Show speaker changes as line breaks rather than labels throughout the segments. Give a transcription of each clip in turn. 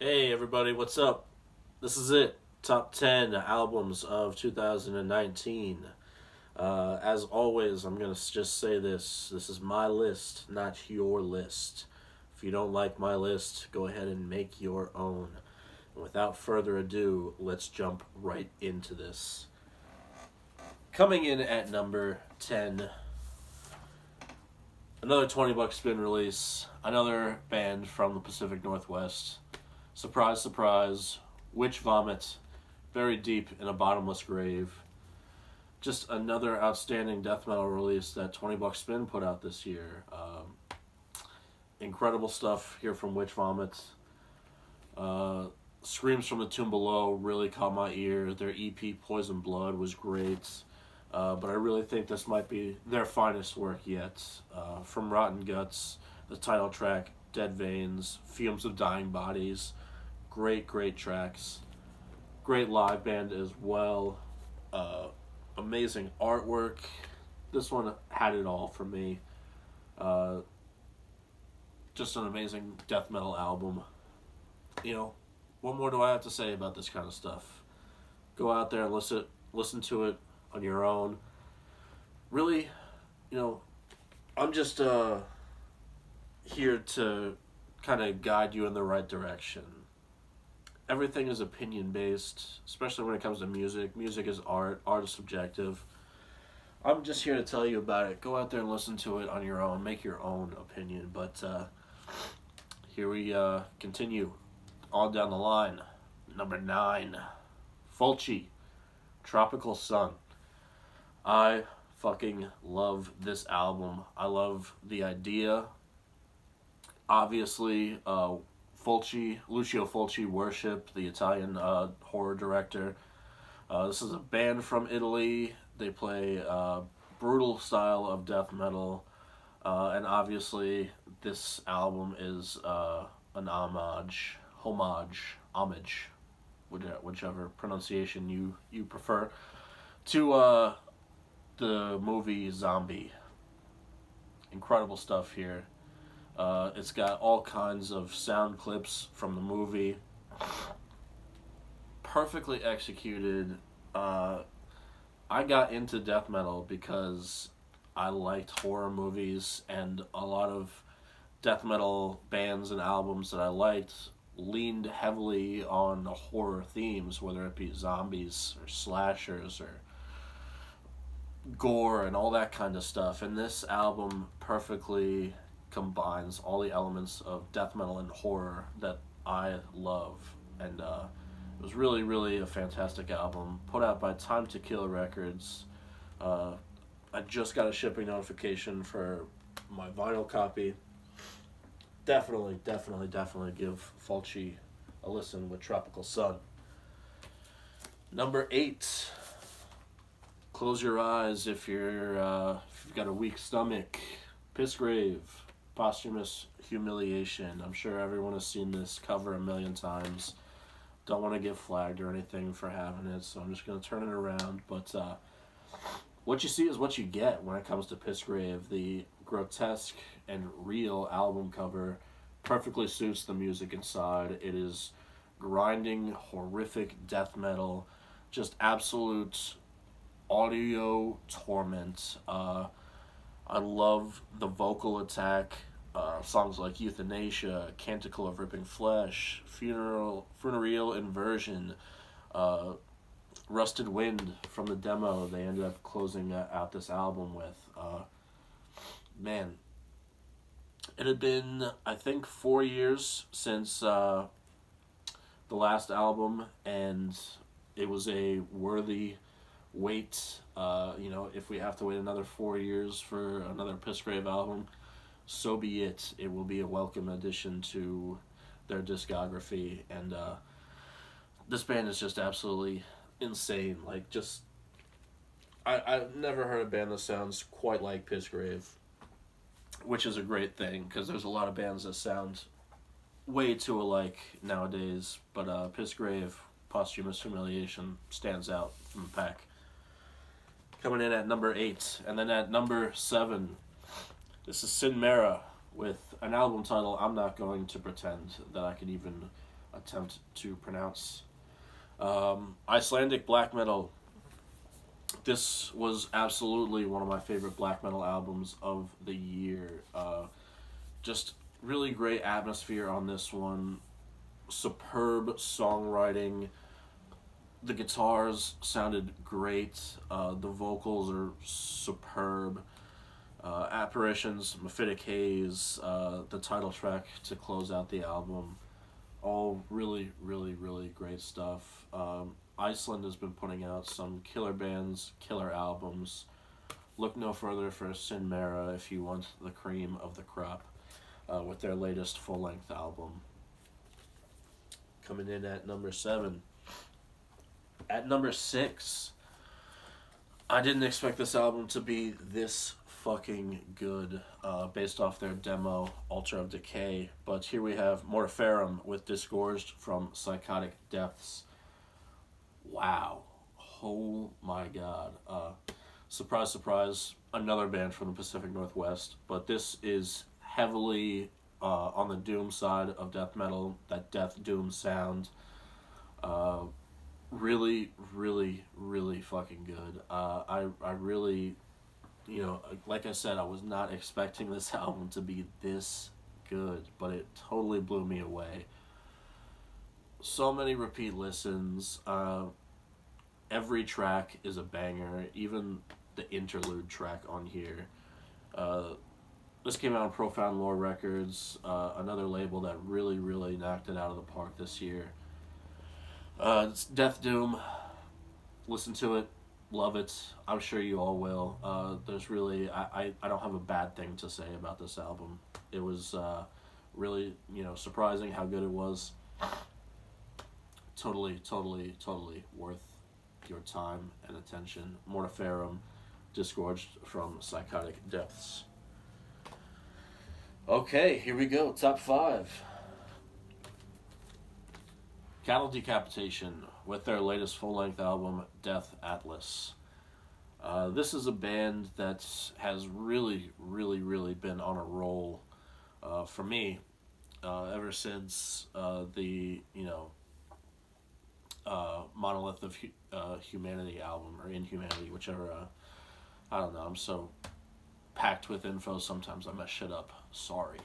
Hey everybody, what's up? This is it. Top 10 albums of 2019. As always, I'm going to just say this. This is my list, not your list. If you don't like my list, go ahead and make your own. And without further ado, let's jump right into this. Coming in at number 10, another 20 buck spin release, another band from the Pacific Northwest. Surprise, surprise, Witch Vomit, buried deep in a bottomless grave. Just another outstanding death metal release that 20 Buck Spin put out this year. Incredible stuff here from Witch Vomit. Screams from the Tomb Below really caught my ear. Their EP Poison Blood was great. But I really think this might be their finest work yet. From Rotten Guts, the title track, Dead Veins, Fumes of Dying Bodies. Great tracks. Great live band as well. Amazing artwork. This one had it all for me. Just an amazing death metal album. What more do I have to say about this kind of stuff? Go out there and listen to it on your own. Really, I'm just here to kind of guide you in the right direction. Everything is opinion based, especially when it comes to music. Music is art, art is subjective. I'm just here to tell you about it. Go out there and listen to it on your own, make your own opinion. But here we continue on down the line. Number 9, Fulci, Tropical Sun. I fucking love this album. I love the idea. Obviously, Lucio Fulci Worship, the Italian horror director. This is a band from Italy. They play brutal style of death metal. And obviously, this album is an homage, whichever pronunciation you prefer, to the movie Zombie. Incredible stuff here. It's got all kinds of sound clips from the movie. Perfectly executed. I got into death metal because I liked horror movies, and a lot of death metal bands and albums that I liked leaned heavily on horror themes, whether it be zombies or slashers or gore and all that kind of stuff. And this album perfectly combines all the elements of death metal and horror that I love. And it was really a fantastic album, put out by Time to Kill Records. I just got a shipping notification for my vinyl copy. Definitely give Fulci a listen with Tropical Sun. Number 8, close your eyes if you've got a weak stomach. Pissgrave, Posthumous Humiliation. I'm sure everyone has seen this cover a million times. Don't want to get flagged or anything for having it, so I'm just going to turn it around. But what you see is what you get when it comes to Pissgrave. The grotesque and real album cover perfectly suits the music inside. It is grinding, horrific death metal, just absolute audio torment. I love the vocal attack. Songs like Euthanasia, Canticle of Ripping Flesh, Funereal Inversion, Rusted Wind from the demo they ended up closing out this album with. Man, it had been, I think, 4 years since the last album, and it was a worthy wait. If we have to wait another 4 years for another Pissgrave album, so be it. It will be a welcome addition to their discography, and this band is just absolutely insane. I've never heard a band that sounds quite like Pissgrave, which is a great thing, because there's a lot of bands that sound way too alike nowadays, but Pissgrave, Posthumous Humiliation, stands out from the pack. Coming in at number 8, and then at number 7, this is Sin Mara with an album title I'm not going to pretend that I could even attempt to pronounce. Icelandic black metal. This was absolutely one of my favorite black metal albums of the year. Just really great atmosphere on this one. Superb songwriting. The guitars sounded great. The vocals are superb. Apparitions, Mephitic Haze, the title track to close out the album. All really, really, really great stuff. Iceland has been putting out some killer bands, killer albums. Look no further for Sin Mara if you want the cream of the crop with their latest full-length album. Coming in at number 7. At number 6, I didn't expect this album to be this fucking good based off their demo, Altar of Decay. But here we have Ferrum with Disgorged from Psychotic Depths. Wow. Oh my god. Surprise, surprise, another band from the Pacific Northwest. But this is heavily on the doom side of death metal, that death doom sound. Really, really, really fucking good. I really, like I said, I was not expecting this album to be this good, but it totally blew me away. So many repeat listens. Every track is a banger, even the interlude track on here. This came out on Profound Lore Records, another label that really, really knocked it out of the park this year. It's Death Doom. Listen to it. Love it. I'm sure you all will. There's really... I don't have a bad thing to say about this album. It was really, surprising how good it was. Totally, totally, totally worth your time and attention. Mortiferum, Disgorged from Psychotic Depths. Okay, here we go. Top 5. Cattle Decapitation with their latest full-length album, Death Atlas. This is a band that has really, really, really been on a roll for me ever since the, Monolith of Humanity album, or Inhumanity, whichever. I don't know, I'm so packed with info, sometimes I mess shit up. Sorry.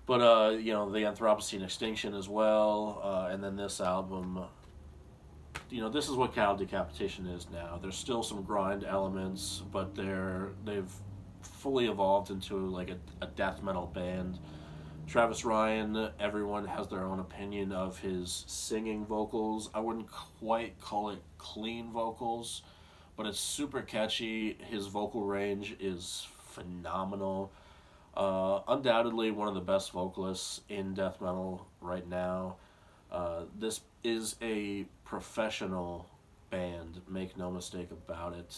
But, the Anthropocene Extinction as well, and then this album, this is what Cattle Decapitation is now. There's still some grind elements, but they've fully evolved into, like, a death metal band. Travis Ryan, everyone has their own opinion of his singing vocals. I wouldn't quite call it clean vocals, but it's super catchy. His vocal range is phenomenal. Undoubtedly one of the best vocalists in death metal right now. This is a professional band, make no mistake about it.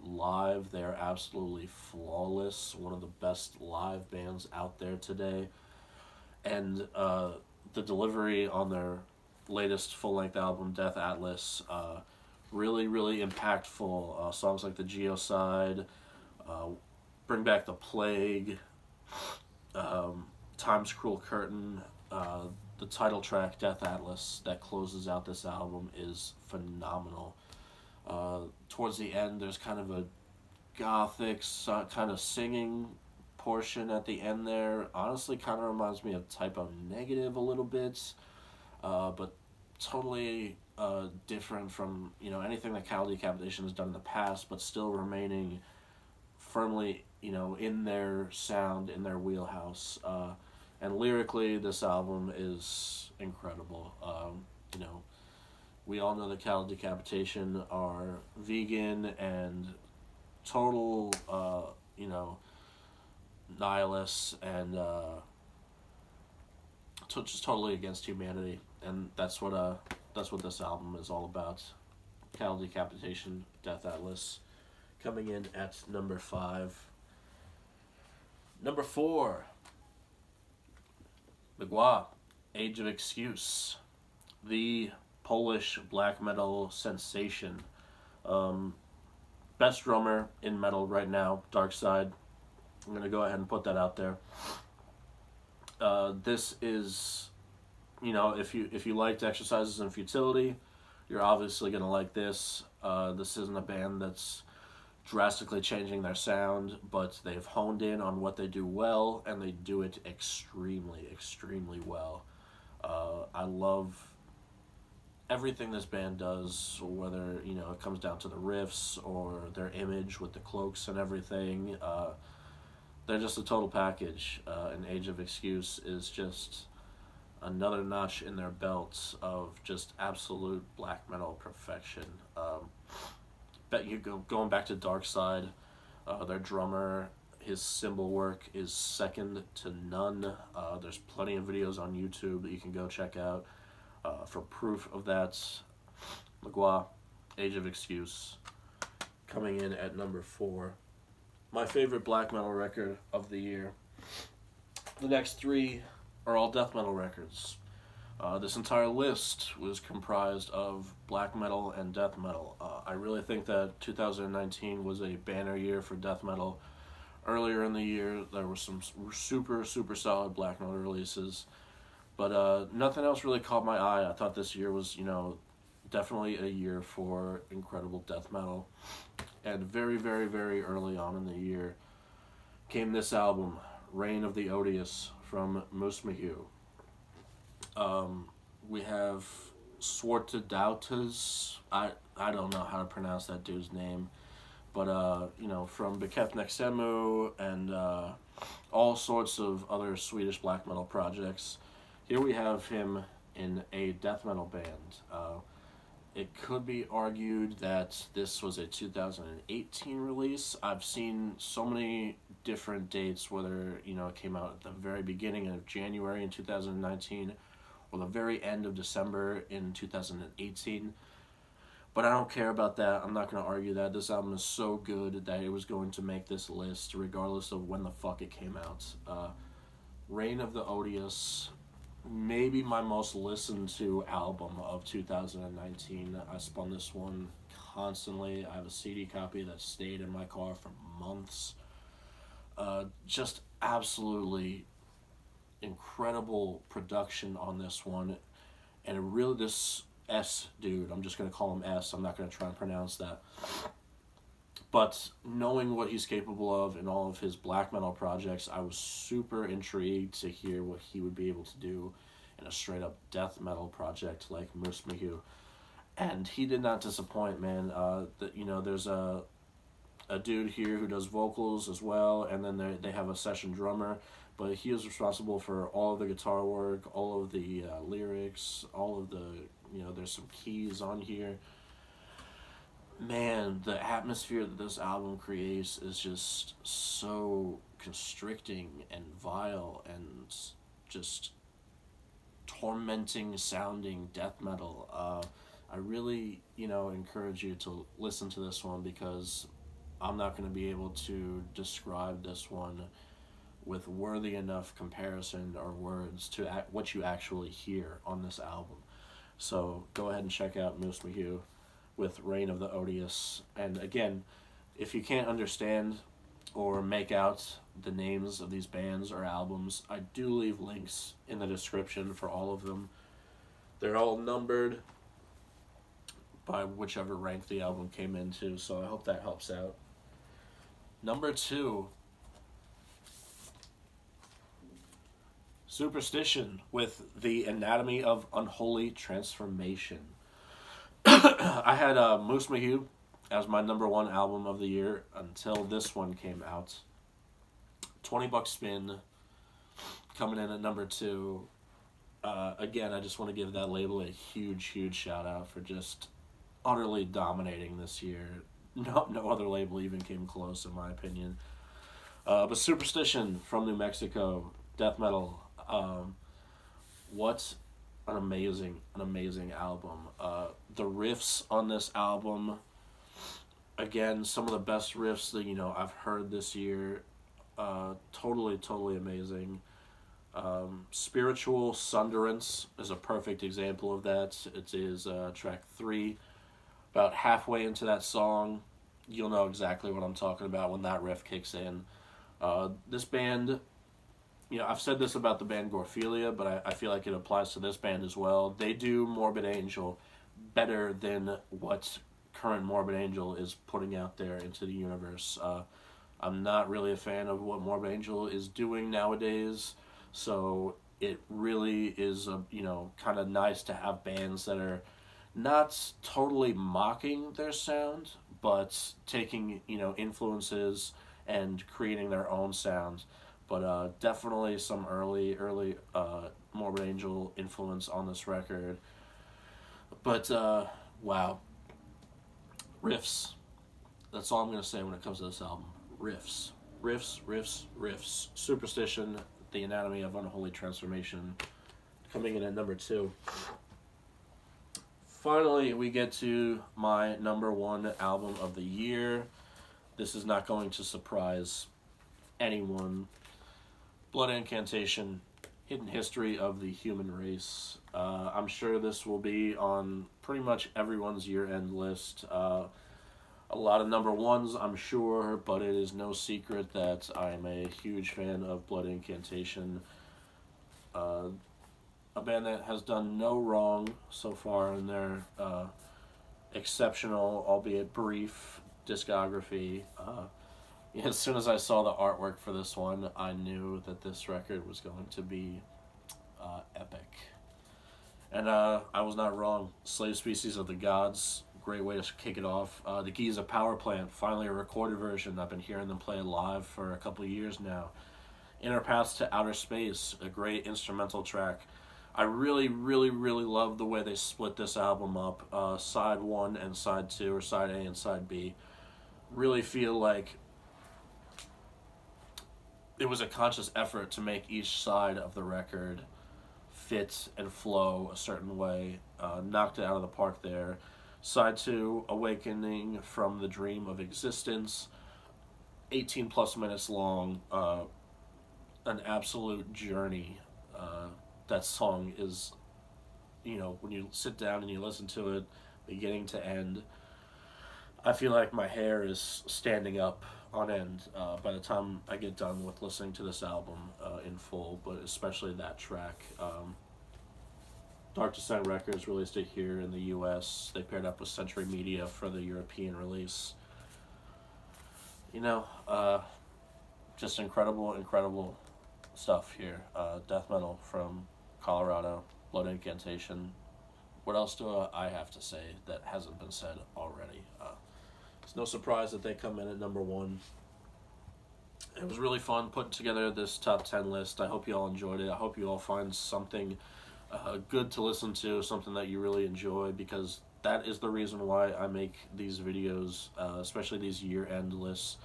Live, they're absolutely flawless. One of the best live bands out there today. And the delivery on their latest full-length album, Death Atlas, really, really impactful. Songs like The Geocide, Bring Back the Plague, Time's Cruel Curtain, the title track, Death Atlas, that closes out this album is phenomenal. Towards the end, there's kind of a gothic kind of singing portion at the end there. Honestly, kind of reminds me of Type O Negative a little bit, but totally different from anything that Cattle Decapitation has done in the past, but still remaining firmly in their sound, in their wheelhouse. And lyrically, this album is incredible. We all know that Cattle Decapitation are vegan and total nihilists and just totally against humanity, and that's what this album is all about. Cattle Decapitation, Death Atlas, coming in at number 5. Number 4, Mgła, Age of Excuse, the Polish black metal sensation. Best drummer in metal right now, Darkseid. I'm going to go ahead and put that out there. This is if you liked Exercises in Futility, you're obviously gonna like this. This isn't a band that's drastically changing their sound, but they've honed in on what they do well, and they do it extremely, extremely well. I love everything this band does, whether it comes down to the riffs or their image with the cloaks and everything. They're just a total package. And Age of Excuse is just another notch in their belts of just absolute black metal perfection. Bet you going back to Darkseid, their drummer, his cymbal work is second to none. There's plenty of videos on YouTube that you can go check out for proof of that. Magua, Age of Excuse, coming in at number 4. My favorite black metal record of the year. The next 3 are all death metal records. This entire list was comprised of black metal and death metal. I really think that 2019 was a banner year for death metal. Earlier in the year, there were some super, super solid black metal releases, but nothing else really caught my eye. I thought this year was, definitely a year for incredible death metal. And very, very, very early on in the year came this album, Reign of the Odious, from Musmihu. We have Swartadautas. I don't know how to pronounce that dude's name, but from Bekepnexemu and all sorts of other Swedish black metal projects. Here we have him in a death metal band. It could be argued that this was a 2018 release. I've seen so many different dates, whether it came out at the very beginning of January in 2019 or the very end of December in 2018. But I don't care about that. I'm not going to argue that. This album is so good that it was going to make this list regardless of when the fuck it came out. Reign of the Odious, maybe my most listened to album of 2019. I spun this one constantly. I have a CD copy that stayed in my car for months. Just absolutely incredible production on this one, and really this S dude, I'm just going to call him S, I'm not going to try and pronounce that, but knowing what he's capable of in all of his black metal projects, I was super intrigued to hear what he would be able to do in a straight up death metal project like Musmihu, and he did not disappoint, man. There's a dude here who does vocals as well, and then they have a session drummer, but he is responsible for all of the guitar work, all of the lyrics, all of the, there's some keys on here. Man, the atmosphere that this album creates is just so constricting and vile and just tormenting sounding death metal. I really, encourage you to listen to this one, because I'm not going to be able to describe this one with worthy enough comparison or words to what you actually hear on this album. So go ahead and check out Musmihu with Reign of the Odious. And again, if you can't understand or make out the names of these bands or albums, I do leave links in the description for all of them. They're all numbered by whichever rank the album came into, so I hope that helps out. Number 2, Superstition with The Anatomy of Unholy Transformation. I had Musmihu as my number 1 album of the year until this one came out. $20 spin, coming in at number 2. Again, I just want to give that label a huge, huge shout out for just utterly dominating this year. No other label even came close, in my opinion. But Superstition from New Mexico, death metal. What an amazing album. The riffs on this album, again, some of the best riffs that I've heard this year. Totally amazing. Spiritual Sunderance is a perfect example of that. It is track 3. About halfway into that song, you'll know exactly what I'm talking about when that riff kicks in. This band, I've said this about the band Gorphelia, but I feel like it applies to this band as well. They do Morbid Angel better than what current Morbid Angel is putting out there into the universe. I'm not really a fan of what Morbid Angel is doing nowadays, so it really is, kind of nice to have bands that are not totally mocking their sound, but taking, influences and creating their own sound. But definitely some early Morbid Angel influence on this record. But wow, riffs. That's all I'm gonna say when it comes to this album. Riffs, riffs, riffs, riffs. Superstition, The Anatomy of Unholy Transformation, coming in at number 2. Finally, we get to my number 1 album of the year. This is not going to surprise anyone. Blood Incantation, Hidden History of the Human Race. I'm sure this will be on pretty much everyone's year-end list. A lot of number 1s, I'm sure, but it is no secret that I'm a huge fan of Blood Incantation. A band that has done no wrong so far in their exceptional, albeit brief, discography. As soon as I saw the artwork for this one, I knew that this record was going to be epic. And I was not wrong. Slave Species of the Gods, great way to kick it off. The Giza Power Plant, finally a recorded version. I've been hearing them play it live for a couple of years now. Inner Paths to Outer Space, a great instrumental track. I really, really, really love the way they split this album up. Side 1 and Side 2, or Side A and Side B. Really feel like it was a conscious effort to make each side of the record fit and flow a certain way. Knocked it out of the park there. Side 2, Awakening from the Dream of Existence. 18 plus minutes long. An absolute journey. That song is, when you sit down and you listen to it, beginning to end, I feel like my hair is standing up on end by the time I get done with listening to this album in full, but especially that track. Dark Descent Records released it here in the US. They paired up with Century Media for the European release. Just incredible stuff here. Death metal from Colorado, Blood Incantation. What else do I have to say that hasn't been said already? It's no surprise that they come in at number 1. It was really fun putting together this top 10 list. I hope you all enjoyed it. I hope you all find something good to listen to, something that you really enjoy, because that is the reason why I make these videos, especially these year-end lists.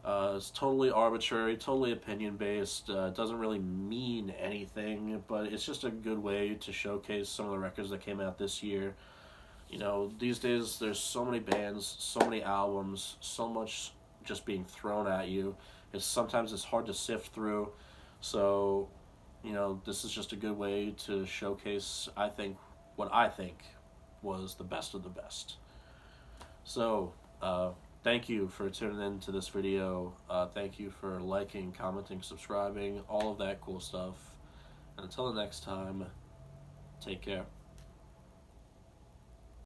It's totally arbitrary, totally opinion-based. It doesn't really mean anything, but it's just a good way to showcase some of the records that came out this year. These days there's so many bands, so many albums, so much just being thrown at you. Sometimes it's hard to sift through. So, this is just a good way to showcase, what I think was the best of the best. So, thank you for tuning in to this video. Thank you for liking, commenting, subscribing, all of that cool stuff. And until the next time, take care.